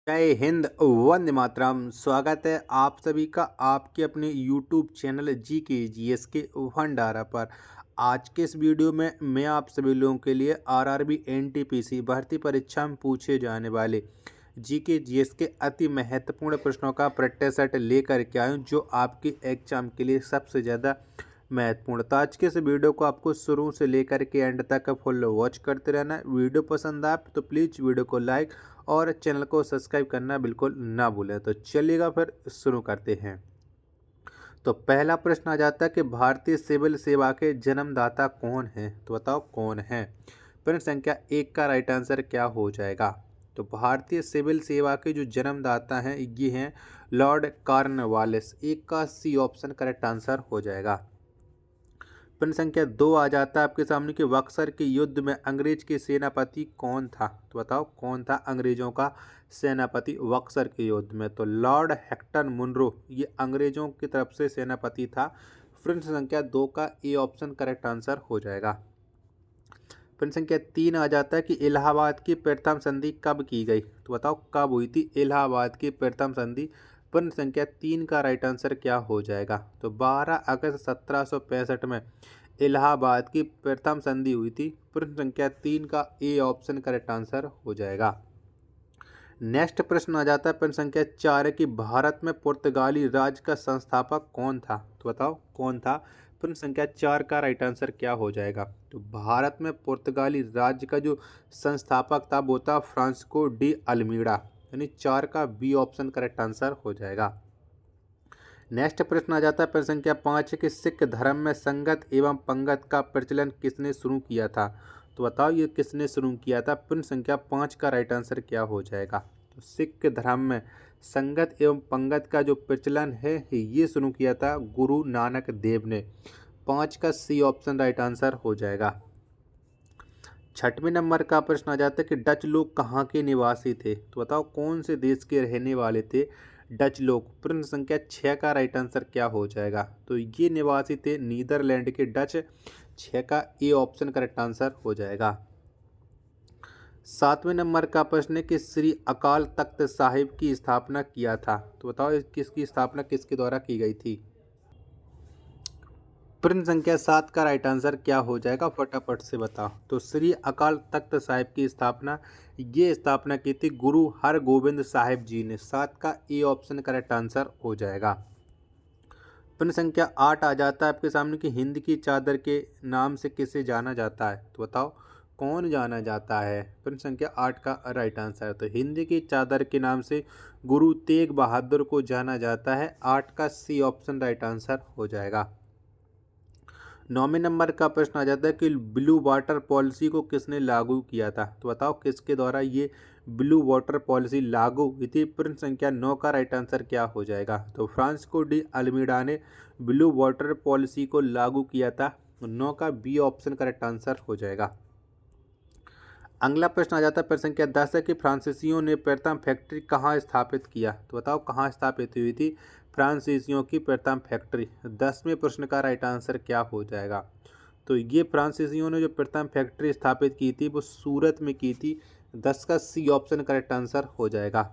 जय हिंद, वंदे मातरम। स्वागत है आप सभी का आपके अपने यूट्यूब चैनल जी के जी एस के भंडारा पर। आज के इस वीडियो में मैं आप सभी लोगों के लिए आरआरबी एनटीपीसी भर्ती परीक्षा में पूछे जाने वाले जी के जी एस के अति महत्वपूर्ण प्रश्नों का प्रैक्टिस सेट लेकर के आया हूँ, जो आपके एग्जाम के लिए सबसे ज़्यादा महत्वपूर्ण। तो आज के इस वीडियो को आपको शुरू से लेकर के एंड तक फुल वॉच करते रहना है। वीडियो पसंद आए तो प्लीज़ वीडियो को लाइक और चैनल को सब्सक्राइब करना बिल्कुल ना भूलें। तो चलिएगा फिर शुरू करते हैं। तो पहला प्रश्न आ जाता है कि भारतीय सिविल सेवा के जन्मदाता कौन है? तो बताओ कौन है। प्रश्न संख्या 1 का राइट आंसर क्या हो जाएगा? तो भारतीय सिविल सेवा के जो जन्मदाता हैं ये हैं लॉर्ड कॉर्नवालिस। 1 का सी ऑप्शन करेक्ट आंसर हो जाएगा। प्रश्न संख्या 2 आ जाता है आपके सामने कि बक्सर के युद्ध में अंग्रेज के सेनापति कौन था? तो बताओ कौन था अंग्रेजों का सेनापति बक्सर के युद्ध में? तो लॉर्ड हेक्टर मुनरो ये अंग्रेजों की तरफ से सेनापति था। प्रश्न संख्या 2 का ए ऑप्शन करेक्ट आंसर हो जाएगा। प्रश्न संख्या 3 आ जाता है कि इलाहाबाद की प्रथम संधि कब की गई? तो बताओ कब हुई थी इलाहाबाद की प्रथम संधि? प्रश्न संख्या 3 का राइट आंसर क्या हो जाएगा? तो 12 अगस्त 1765 में इलाहाबाद की प्रथम संधि हुई थी। प्रश्न संख्या 3 का ए ऑप्शन करेक्ट आंसर हो जाएगा। नेक्स्ट प्रश्न आ जाता है प्रश्न संख्या 4 कि भारत में पुर्तगाली राज का संस्थापक कौन था? तो बताओ कौन था। प्रश्न संख्या 4 का राइट आंसर क्या हो जाएगा? तो भारत में पुर्तगाली राज्य का जो संस्थापक था वो था फ्रांसिस्को डी अल्मीड़ा, यानी 4 का बी ऑप्शन करेक्ट आंसर हो जाएगा। नेक्स्ट प्रश्न आ जाता है प्रश्न संख्या 5 कि सिख धर्म में संगत एवं पंगत का प्रचलन किसने शुरू किया था? तो बताओ ये किसने शुरू किया था? प्रश्न संख्या 5 का राइट आंसर क्या हो जाएगा? तो सिख धर्म में संगत एवं पंगत का जो प्रचलन है ये शुरू किया था गुरु नानक देव ने। 5 का सी ऑप्शन राइट आंसर हो जाएगा। 6वें नंबर का प्रश्न आ जाता है कि डच लोग कहाँ के निवासी थे? तो बताओ कौन से देश के रहने वाले थे डच लोग? प्रश्न संख्या 6 का राइट आंसर क्या हो जाएगा? तो ये निवासी थे नीदरलैंड के डच। 6 का ए ऑप्शन करेक्ट आंसर हो जाएगा। 7वें नंबर का प्रश्न है कि श्री अकाल तख्त साहिब की स्थापना किया था। तो बताओ किसकी स्थापना किसके द्वारा की गई थी? प्रश्न संख्या 7 का राइट आंसर क्या हो जाएगा? फटाफट से बताओ। तो श्री अकाल तख्त साहिब की स्थापना की थी गुरु हरगोबिंद साहिब जी ने। 7 का ए ऑप्शन करेक्ट आंसर हो जाएगा। प्रश्न संख्या 8 आ जाता है आपके सामने कि हिंद की चादर के नाम से किसे जाना जाता है? तो बताओ कौन जाना जाता है? प्रश्न संख्या 8 का राइट आंसर है तो हिंद की चादर के नाम से गुरु तेग बहादुर को जाना जाता है। 8 का सी ऑप्शन राइट आंसर हो जाएगा। 9वें नंबर का प्रश्न आ जाता है कि ब्लू वाटर पॉलिसी को किसने लागू किया था? तो बताओ किसके द्वारा ये ब्लू वाटर पॉलिसी लागू हुई थी? प्रश्न संख्या 9 का राइट आंसर क्या हो जाएगा? तो फ्रांसिस्को डी अल्मीड़ा ने ब्लू वाटर पॉलिसी को लागू किया था। 9 का बी ऑप्शन करेक्ट आंसर हो जाएगा। अगला प्रश्न आ जाता है प्रश्न संख्या 10 है कि फ्रांसीसियों ने प्रथम फैक्ट्री कहाँ स्थापित किया? तो बताओ कहाँ स्थापित हुई थी फ्रांसीसियों की प्रथम फैक्ट्री? 10वें प्रश्न का राइट आंसर क्या हो जाएगा? तो ये फ्रांसीसियों ने जो प्रथम फैक्ट्री स्थापित की थी वो सूरत में की थी। 10 का सी ऑप्शन करेक्ट आंसर हो जाएगा।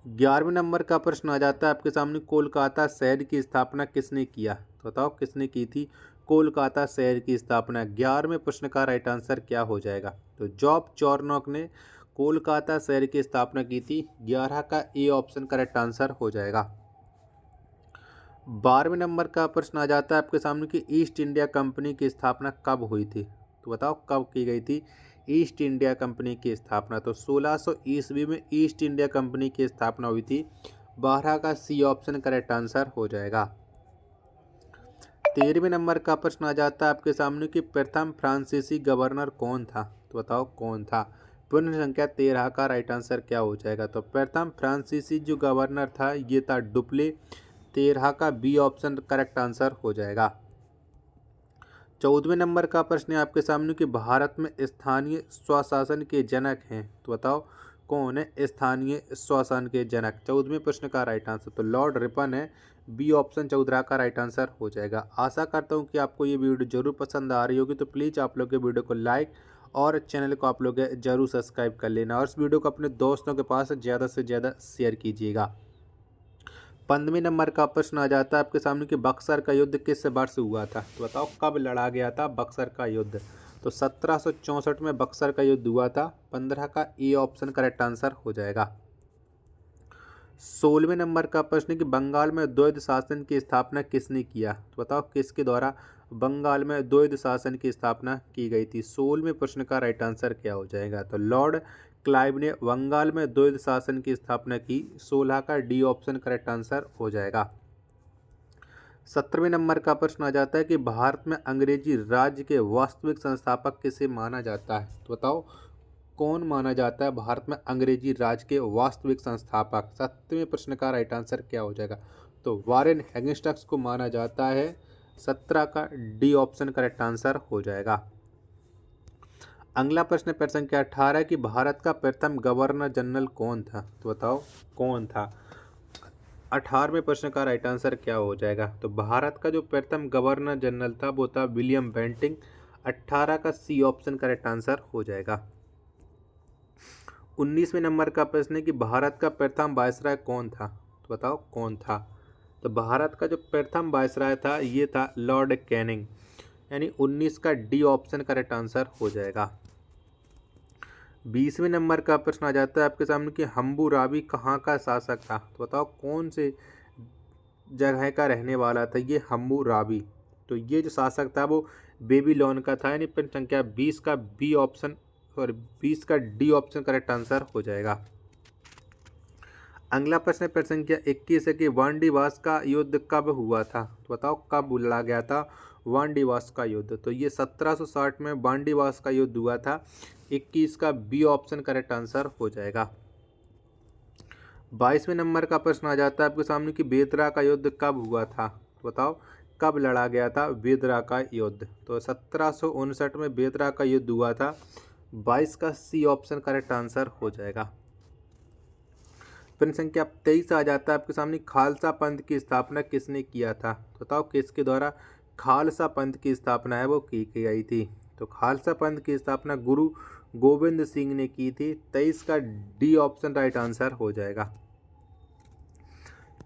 11वें नंबर का प्रश्न आ जाता है आपके सामने कोलकाता शहर की स्थापना किसने किया? तो बताओ किसने की थी कोलकाता शहर की स्थापना? 11वें प्रश्न का राइट आंसर क्या हो जाएगा? तो जॉब चॉर्नोक ने कोलकाता शहर की स्थापना की थी। 11 का ए ऑप्शन करेक्ट आंसर हो जाएगा। 12वें नंबर का प्रश्न आ जाता है आपके सामने कि ईस्ट इंडिया कंपनी की स्थापना कब हुई थी? तो बताओ कब की गई थी ईस्ट इंडिया कंपनी की स्थापना? तो 1600 ईस्वी में ईस्ट इंडिया कंपनी की स्थापना हुई थी। 12 का सी ऑप्शन करेक्ट आंसर हो जाएगा। 13वें नंबर का प्रश्न आ जाता है आपके सामने कि प्रथम फ्रांसीसी गवर्नर कौन था? तो बताओ कौन था? प्रश्न संख्या 13 का राइट आंसर क्या हो जाएगा? तो प्रथम फ्रांसीसी जो गवर्नर था ये था डुप्ले। 13 का बी ऑप्शन करेक्ट आंसर हो जाएगा। 14वें नंबर का प्रश्न है आपके सामने कि भारत में स्थानीय स्वशासन के जनक हैं। तो बताओ कौन है स्थानीय स्वशासन के जनक? 14वें प्रश्न का राइट आंसर तो लॉर्ड रिपन है। बी ऑप्शन 14 का राइट आंसर हो जाएगा। आशा करता हूँ कि आपको ये वीडियो जरूर पसंद आ रही होगी। तो प्लीज़ आप लोग के वीडियो को लाइक और चैनल को आप लोग जरूर सब्सक्राइब कर लेना और इस वीडियो को अपने दोस्तों के पास ज़्यादा से ज़्यादा शेयर कीजिएगा। 15वें नंबर का प्रश्न आ जाता है आपके सामने कि बक्सर का युद्ध किस वर्ष हुआ था। तो बताओ कब लड़ा गया था बक्सर का युद्ध। तो 1764 में बक्सर का युद्ध हुआ था। 15 का ए ऑप्शन करेक्ट आंसर हो जाएगा। 16वें नंबर का प्रश्न कि बंगाल में द्वैध शासन की स्थापना किसने किया। तो बताओ किसके द्वारा बंगाल में द्वैध शासन की स्थापना की गई थी। 16वें प्रश्न का राइट आंसर क्या हो जाएगा। तो लॉर्ड क्लाइव ने बंगाल में द्वैध शासन की स्थापना की। 16 का डी ऑप्शन करेक्ट आंसर हो जाएगा। 17वें नंबर का प्रश्न आ जाता है कि भारत में अंग्रेजी राज्य के वास्तविक संस्थापक किसे माना जाता है। तो बताओ कौन माना जाता है भारत में अंग्रेजी राज के वास्तविक संस्थापक। 7वें प्रश्न का राइट आंसर क्या हो जाएगा। तो वारेन हेस्टिंग्स को माना जाता है। 17 का डी ऑप्शन करेक्ट आंसर हो जाएगा। अगला प्रश्न संख्या 18 कि भारत का प्रथम गवर्नर जनरल कौन था। तो बताओ कौन था। 18वें प्रश्न का राइट आंसर क्या हो जाएगा। तो भारत का जो प्रथम गवर्नर जनरल था वो था विलियम बेंटिंग। 18 का सी ऑप्शन करेक्ट आंसर हो जाएगा। 19वें नंबर का प्रश्न है कि भारत का प्रथम वायसराय कौन था। तो बताओ कौन था। तो भारत का जो प्रथम वायसराय था ये था लॉर्ड कैनिंग। यानी 19 का डी ऑप्शन करेक्ट आंसर हो जाएगा। 20वें नंबर का प्रश्न आ जाता है आपके सामने कि हम्बुराबी कहाँ का शासक था। तो बताओ कौन से जगह का रहने वाला था ये हम्बुराबी। तो ये जो शासक था वो बेबीलोन का था। यानी प्रश्न संख्या 20 का बी ऑप्शन और 20 का डी ऑप्शन करेक्ट आंसर हो जाएगा। अगला प्रश्न संख्या 21 है कि वांडीवास का युद्ध कब हुआ था। तो बताओ कब लड़ा गया था वांडीवास का युद्ध। तो ये 1760 में वांडीवास का युद्ध हुआ था। 21 का बी ऑप्शन करेक्ट आंसर हो जाएगा। 22वें नंबर का प्रश्न आ जाता है आपके सामने कि बेदरा का युद्ध कब हुआ था। तो बताओ कब लड़ा गया था बेदरा का युद्ध। तो 1759 में बेदरा का युद्ध हुआ था। 22 का सी ऑप्शन करेक्ट आंसर हो जाएगा। प्रश्न संख्या 23 आ जाता है आपके सामने खालसा पंथ की स्थापना किसने किया था। तो बताओ किसके द्वारा खालसा पंथ की स्थापना है वो की गई थी। तो खालसा पंथ की स्थापना गुरु गोविंद सिंह ने की थी। 23 का डी ऑप्शन राइट आंसर हो जाएगा।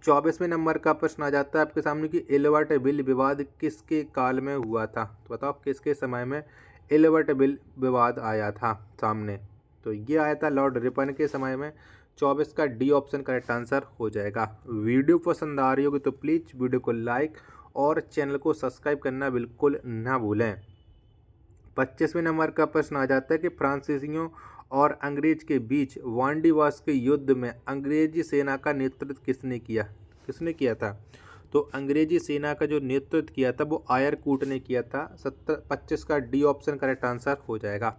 24वें नंबर का प्रश्न आ जाता है आपके सामने कि एल्बर्ट बिल विवाद किसके काल में हुआ था। तो बताओ किसके समय में एल्बर्ट बिल विवाद आया था सामने। तो ये आया था लॉर्ड रिपन के समय में। 24 का डी ऑप्शन करेक्ट आंसर हो जाएगा। वीडियो पसंद आ रही होगी तो प्लीज़ वीडियो को लाइक और चैनल को सब्सक्राइब करना बिल्कुल ना भूलें। 25वें नंबर का प्रश्न आ जाता है कि फ्रांसीसियों और अंग्रेज के बीच वांडीवास के युद्ध में अंग्रेजी सेना का नेतृत्व किसने किया था। तो अंग्रेजी सेना का जो नेतृत्व किया था वो आयरकूट ने किया था। 25 का डी ऑप्शन करेक्ट आंसर हो जाएगा।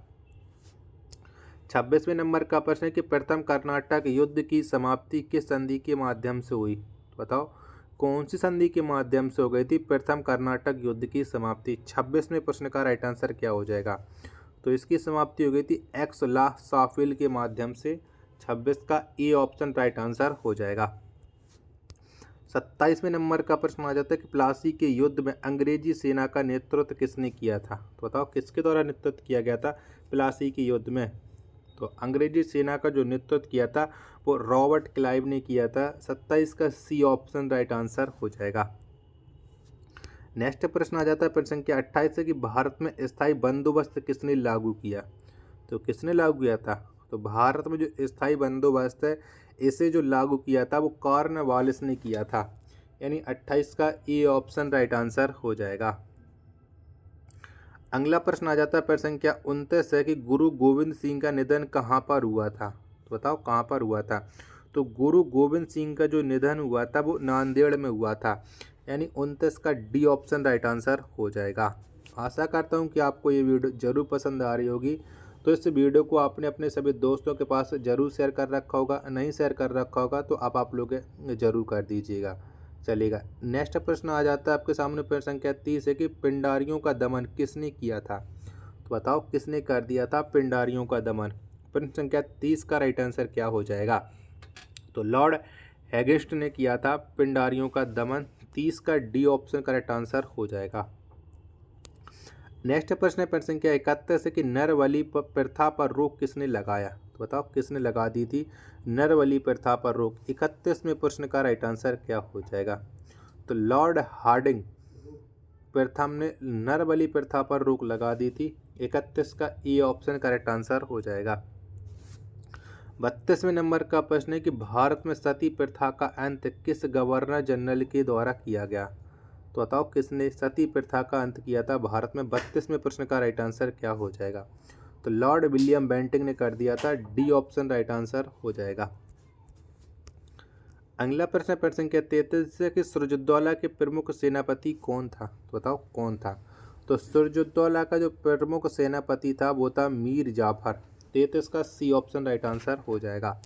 26वें नंबर का प्रश्न है कि प्रथम कर्नाटक युद्ध की समाप्ति किस संधि के माध्यम से हुई। बताओ कौन सी संधि के माध्यम से हो गई थी प्रथम कर्नाटक युद्ध की समाप्ति। 26वें प्रश्न का राइट आंसर क्या हो जाएगा। तो इसकी समाप्ति हो गई थी एक्स ला साफिल के माध्यम से। 26 का ए ऑप्शन राइट आंसर हो जाएगा। 27वें नंबर का प्रश्न आ जाता है कि प्लासी के युद्ध में अंग्रेजी सेना का नेतृत्व किसने किया था। तो बताओ किसके द्वारा नेतृत्व किया गया था प्लासी के युद्ध में। तो अंग्रेजी सेना का जो नेतृत्व किया था वो रॉबर्ट क्लाइव ने किया था। 27 का सी ऑप्शन राइट आंसर हो जाएगा। नेक्स्ट प्रश्न आ जाता है प्रश्न संख्या 28 से कि भारत में स्थायी बंदोबस्त किसने लागू किया। तो किसने लागू किया था। तो भारत में जो स्थायी बंदोबस्त है इसे जो लागू किया था वो कॉर्नवालिस ने किया था। यानी 28 का ए ऑप्शन राइट आंसर हो जाएगा। अगला प्रश्न आ जाता है प्रश्न संख्या 29 है कि गुरु गोविंद सिंह का निधन कहाँ पर हुआ था। तो बताओ कहाँ पर हुआ था। तो गुरु गोविंद सिंह का जो निधन हुआ था वो नांदेड़ में हुआ था। यानी 29 का डी ऑप्शन राइट आंसर हो जाएगा। आशा करता हूँ कि आपको ये वीडियो ज़रूर पसंद आ रही होगी। तो इस वीडियो को आपने अपने सभी दोस्तों के पास ज़रूर शेयर कर रखा होगा। नहीं शेयर कर रखा होगा तो आप लोग ज़रूर कर दीजिएगा। चलेगा। नेक्स्ट प्रश्न आ जाता है आपके सामने प्रश्न संख्या 30 है कि पिंडारियों का दमन किसने किया था। तो बताओ किसने कर दिया था पिंडारियों का दमन। प्रश्न संख्या 30 का राइट आंसर क्या हो जाएगा। तो लॉर्ड हेगिस्ट ने किया था पिंडारियों का दमन। 30 का डी ऑप्शन करेक्ट आंसर हो जाएगा। नेक्स्ट प्रश्न है प्रश्न संख्या 31 कि नरबलि प्रथा पर रोक किसने लगाया। तो बताओ किसने लगा दी थी नरबलि प्रथा पर रोक। 31वें प्रश्न का राइट आंसर क्या हो जाएगा। तो लॉर्ड हार्डिंग प्रथम ने नरबलि प्रथा पर रोक लगा दी थी। 31 का ए ऑप्शन करेक्ट आंसर हो जाएगा। 32वें नंबर का प्रश्न है कि भारत में सती प्रथा का अंत किस गवर्नर जनरल के द्वारा किया गया। तो बताओ किसने सती प्रथा का अंत किया था भारत में। 32वें प्रश्न का राइट आंसर क्या हो जाएगा। तो लॉर्ड विलियम बेंटिंग ने कर दिया था। डी ऑप्शन राइट आंसर हो जाएगा। अगला प्रश्न प्रश्न संख्या 33 कि सिराजुद्दौला के प्रमुख सेनापति कौन था। तो बताओ कौन था। तो सिराजुद्दौला का जो प्रमुख सेनापति था वो था मीर जाफर। 33 का सी ऑप्शन राइट आंसर हो जाएगा।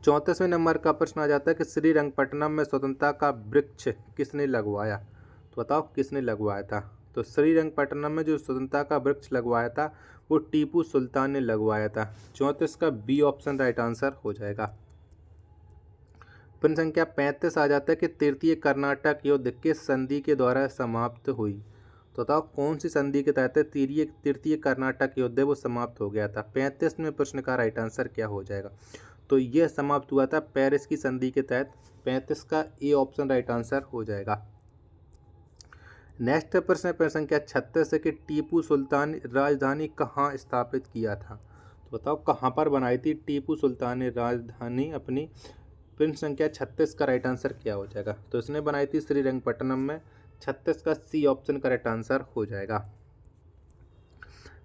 34वें नंबर का प्रश्न आ जाता है कि श्रीरंगपट्टनम में स्वतंत्रता का वृक्ष किसने लगवाया। तो बताओ किसने लगवाया था। तो श्रीरंगपट्टनम में जो स्वतंत्रता का वृक्ष लगवाया था वो टीपू सुल्तान ने लगवाया था। 34 का बी ऑप्शन राइट आंसर हो जाएगा। प्रश्न संख्या 35 आ जाता है कि तृतीय कर्नाटक युद्ध किस संधि के द्वारा समाप्त हुई। तो बताओ कौन सी संधि के तहत तृतीय कर्नाटक युद्ध वो समाप्त हो गया था। 35वें प्रश्न का राइट आंसर क्या हो जाएगा। तो यह समाप्त हुआ था पेरिस की संधि के तहत। 35 का ए ऑप्शन राइट आंसर हो जाएगा। नेक्स्ट प्रश्न है प्रश्न संख्या 36 है कि टीपू सुल्तान राजधानी कहाँ स्थापित किया था। तो बताओ कहाँ पर बनाई थी टीपू सुल्तान ने राजधानी अपनी। प्रश्न संख्या 36 का राइट आंसर क्या हो जाएगा। तो इसने बनाई थी श्रीरंगपट्टनम में। 36 का सी ऑप्शन करेक्ट आंसर हो जाएगा।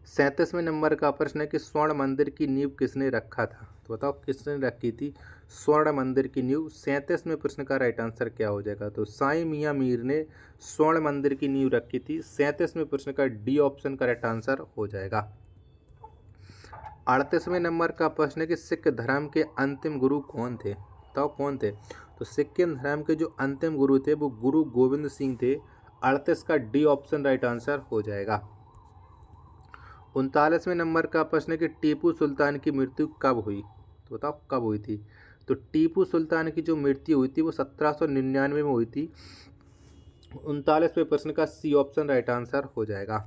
37वें नंबर का प्रश्न है कि स्वर्ण मंदिर की नींव किसने रखा था। तो बताओ किसने रखी थी स्वर्ण मंदिर की नींव। 37वें प्रश्न का राइट आंसर क्या हो जाएगा। तो साईं मियां मीर ने स्वर्ण मंदिर की नींव रखी थी। 37वें प्रश्न का डी ऑप्शन करेक्ट आंसर हो जाएगा। 38वें नंबर का प्रश्न है कि सिख धर्म के अंतिम गुरु कौन थे। बताओ कौन थे। तो सिक्किम धर्म के जो अंतिम गुरु थे वो गुरु गोविंद सिंह थे। 38 का डी ऑप्शन राइट आंसर हो जाएगा। 39वें नंबर का प्रश्न है कि टीपू सुल्तान की मृत्यु कब हुई। तो बताओ कब हुई थी। तो टीपू सुल्तान की जो मृत्यु हुई थी वो 1799 में हुई थी। 39वें प्रश्न का सी ऑप्शन राइट आंसर हो जाएगा।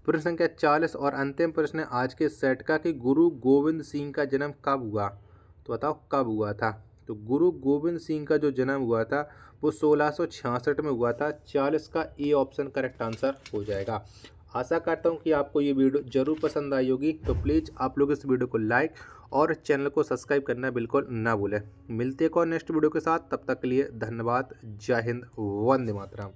प्रश्न संख्या 40 और अंतिम प्रश्न आज के सेट का कि गुरु गोविंद सिंह का जन्म कब हुआ। तो बताओ कब हुआ था। तो गुरु गोविंद सिंह का जो जन्म हुआ था वो 1666 में हुआ था। 40 का ए ऑप्शन करेक्ट आंसर हो जाएगा। आशा करता हूँ कि आपको ये वीडियो जरूर पसंद आई होगी। तो प्लीज़ आप लोग इस वीडियो को लाइक और चैनल को सब्सक्राइब करना बिल्कुल ना भूलें। मिलते हैं और नेक्स्ट वीडियो के साथ। तब तक के लिए धन्यवाद। जय हिंद, वंदे मातरम।